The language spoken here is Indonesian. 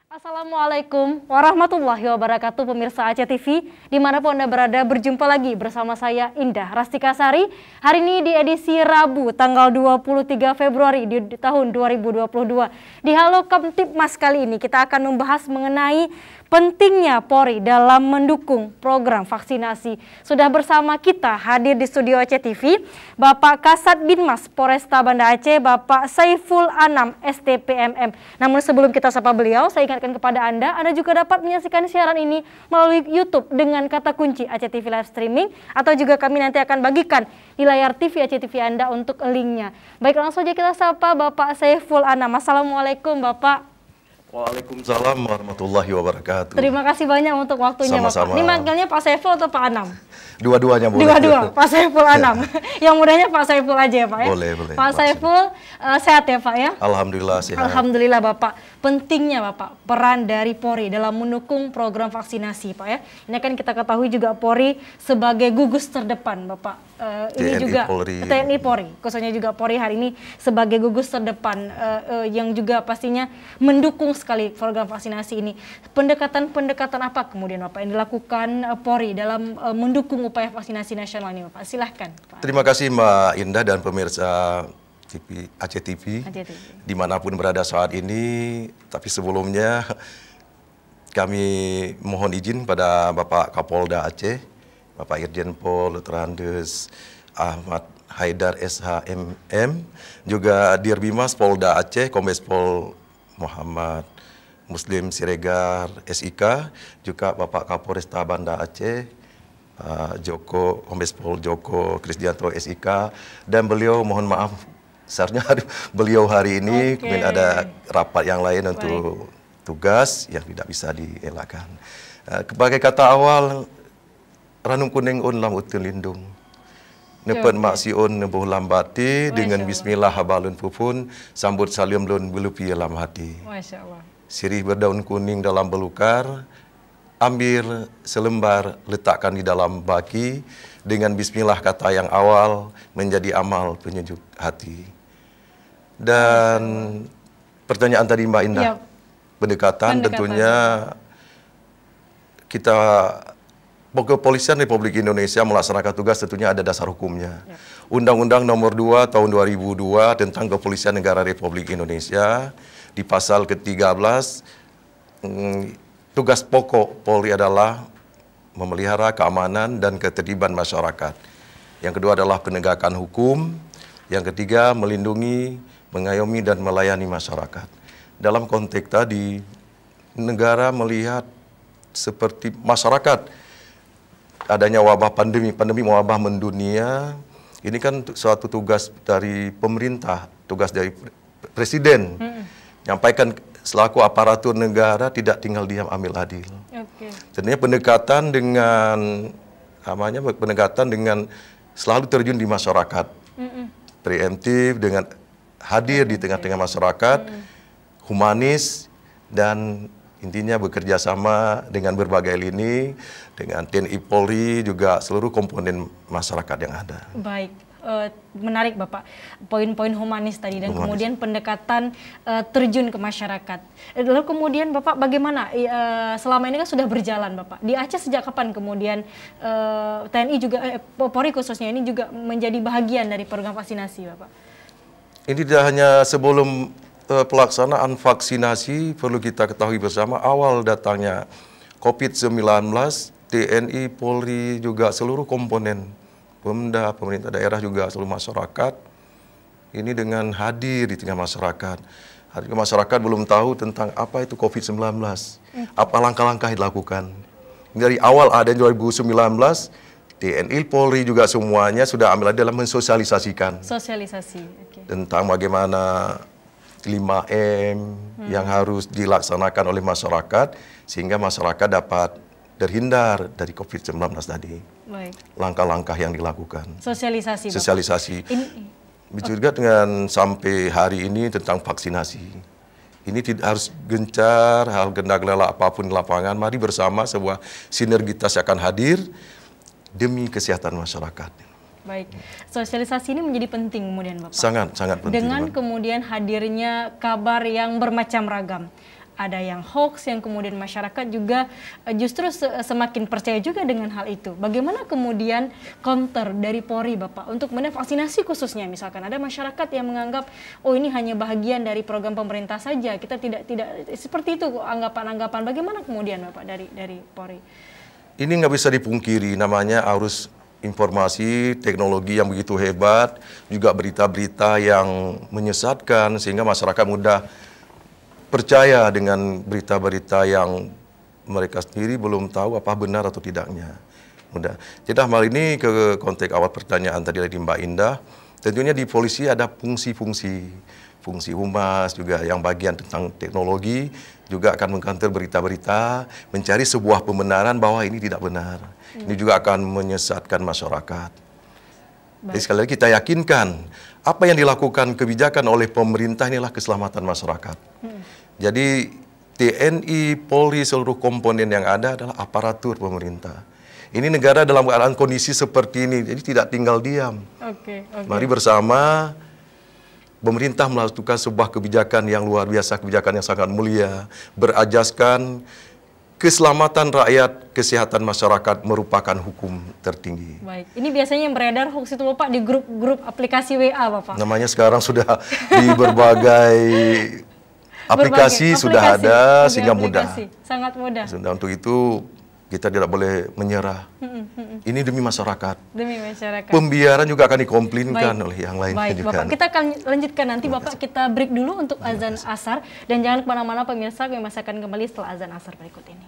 Assalamualaikum warahmatullahi wabarakatuh, pemirsa Aceh TV dimanapun Anda berada. Berjumpa lagi bersama saya Indah Rastika Sari. Hari ini di edisi Rabu tanggal 23 Februari di tahun 2022. Di Halo Kamtibmas kali ini kita akan membahas mengenai pentingnya Polri dalam mendukung program vaksinasi. Sudah bersama kita hadir di studio Aceh TV Bapak Kasat Binmas Polresta Banda Aceh, Bapak Saiful Anam STPMM. Namun sebelum kita sapa beliau, saya ingatkan kepada Anda juga dapat menyaksikan siaran ini melalui YouTube dengan kata kunci Aceh TV Live Streaming, atau juga kami nanti akan bagikan di layar TV Aceh TV Anda untuk linknya. Baik, langsung saja kita sapa Bapak Saiful Anam. Assalamualaikum Bapak. Waalaikumsalam warahmatullahi wabarakatuh. Terima kasih banyak untuk waktunya. Sama-sama. Bapak. Ini manggilnya Pak Saiful atau Pak Anam? Dua-duanya boleh. Dua-dua, Pak Saiful Anam. Yang mudahnya Pak Saiful aja ya Pak ya? Boleh. Pak Saiful sehat ya Pak ya? Alhamdulillah sehat. Alhamdulillah Bapak. Pentingnya Bapak peran dari Polri dalam mendukung program vaksinasi Pak ya. Ini kan kita ketahui juga Polri sebagai gugus terdepan Bapak. Ini juga Polri. TNI Polri, khususnya juga Polri hari ini sebagai gugus terdepan yang juga pastinya mendukung sekali program vaksinasi ini. Pendekatan-pendekatan apa kemudian Bapak yang dilakukan Polri dalam mendukung upaya vaksinasi nasional ini Bapak? Silahkan Pak. Terima kasih Mbak Indah dan pemirsa Aceh TV dimanapun berada saat ini. Tapi sebelumnya kami mohon izin pada Bapak Kapolda Aceh, Bapak Irjen Pol Letterandes Ahmad Haidar SHMM, juga Dirbimas Polda Aceh Kombes Pol Muhammad Muslim Siregar SIK, juga Bapak Kapolresta Banda Aceh Joko Kombes Pol Joko Krisdianto SIK, dan beliau mohon maaf seharusnya beliau hari ini kemudian ada rapat yang lain untuk tugas yang tidak bisa dielakkan. Sebagai kata awal, ranum kuning un lam utun lindung. Nepet maksiun nebuh lambati dengan bismillah habalun pupun sambut salim lun belupi dalam hati. Masya Allah. Sirih berdaun kuning dalam belukar, ambil selembar letakkan di dalam baki, dengan bismillah kata yang awal menjadi amal penyejuk hati. Dan pertanyaan tadi Mbak Indah, pendekatan tentunya kita Kepolisian Republik Indonesia melaksanakan tugas tentunya ada dasar hukumnya. Undang-Undang Nomor 2 Tahun 2002 tentang Kepolisian Negara Republik Indonesia di pasal ke-13, tugas pokok Polri adalah memelihara keamanan dan ketertiban masyarakat. Yang kedua adalah penegakan hukum. Yang ketiga melindungi, mengayomi dan melayani masyarakat. Dalam konteks tadi, negara melihat seperti masyarakat adanya wabah pandemi wabah mendunia, ini kan suatu tugas dari pemerintah, tugas dari presiden. Nyampaikan selaku aparatur negara tidak tinggal diam, ambil adil. Tentunya pendekatan dengan selalu terjun di masyarakat, preemptif dengan hadir di tengah-tengah masyarakat, humanis, dan intinya bekerja sama dengan berbagai lini, dengan TNI Polri, juga seluruh komponen masyarakat yang ada. Baik, menarik Bapak, poin-poin humanis tadi dan kemudian pendekatan terjun ke masyarakat. Lalu kemudian Bapak bagaimana, selama ini kan sudah berjalan Bapak, di Aceh sejak kapan kemudian TNI juga, Polri khususnya ini juga menjadi bagian dari program vaksinasi Bapak? Ini tidak hanya sebelum pelaksanaan vaksinasi, perlu kita ketahui bersama awal datangnya COVID-19, TNI, Polri, juga seluruh komponen Pemda, pemerintah daerah, juga seluruh masyarakat ini dengan hadir di tengah masyarakat. Masyarakat belum tahu tentang apa itu COVID-19, apa langkah-langkah yang dilakukan. Dari awal ada 2019, TNI, Polri juga semuanya sudah ambil dalam mensosialisasikan tentang bagaimana 5M yang harus dilaksanakan oleh masyarakat sehingga masyarakat dapat terhindar dari COVID-19 tadi. Langkah-langkah yang dilakukan. Sosialisasi. Juga dengan sampai hari ini tentang vaksinasi. Ini tidak harus gencar, hal gendak lela apapun di lapangan. Mari bersama sebuah sinergitas akan hadir demi kesehatan masyarakat. Baik, sosialisasi ini menjadi penting kemudian Bapak. Sangat penting. Dengan kemudian hadirnya kabar yang bermacam ragam. ada yang hoax, yang kemudian masyarakat juga justru semakin percaya juga dengan hal itu. Bagaimana kemudian counter dari Polri, Bapak, untuk kemudian vaksinasi khususnya, misalkan ada masyarakat yang menganggap, oh ini hanya bagian dari program pemerintah saja, kita tidak seperti itu anggapan-anggapan. Bagaimana kemudian, Bapak, dari Polri? Ini nggak bisa dipungkiri, namanya arus informasi, teknologi yang begitu hebat, juga berita-berita yang menyesatkan, sehingga masyarakat mudah percaya dengan berita-berita yang mereka sendiri belum tahu apa benar atau tidaknya. Mudah. Jadi dalam hal ini ke konteks awal pertanyaan tadi dari Mbak Indah, tentunya di polisi ada fungsi humas juga yang bagian tentang teknologi, juga akan mengkantor berita-berita, mencari sebuah pembenaran bahwa ini tidak benar. Ini juga akan menyesatkan masyarakat. Jadi sekali lagi kita yakinkan apa yang dilakukan kebijakan oleh pemerintah inilah keselamatan masyarakat. Jadi TNI, Polri, seluruh komponen yang ada adalah aparatur pemerintah. Ini negara dalam keadaan kondisi seperti ini, jadi tidak tinggal diam. Mari bersama pemerintah melakukan sebuah kebijakan yang luar biasa, kebijakan yang sangat mulia, berajaskan keselamatan rakyat, kesehatan masyarakat merupakan hukum tertinggi. Baik, ini biasanya yang beredar hoax itu, Bapak, di grup-grup aplikasi WA, Bapak. Namanya sekarang sudah di berbagai aplikasi sudah ada, sehingga mudah. Sangat mudah. Untuk itu kita tidak boleh menyerah. Ini demi masyarakat. Demi masyarakat. Pembiaran juga akan dikomplinkan oleh yang lain. Baik, juga. Bapak, kita akan lanjutkan nanti, Bapak. Kita break dulu untuk azan asar. Dan jangan kemana-mana, pemirsa, kami masih akan kembali setelah azan asar berikut ini.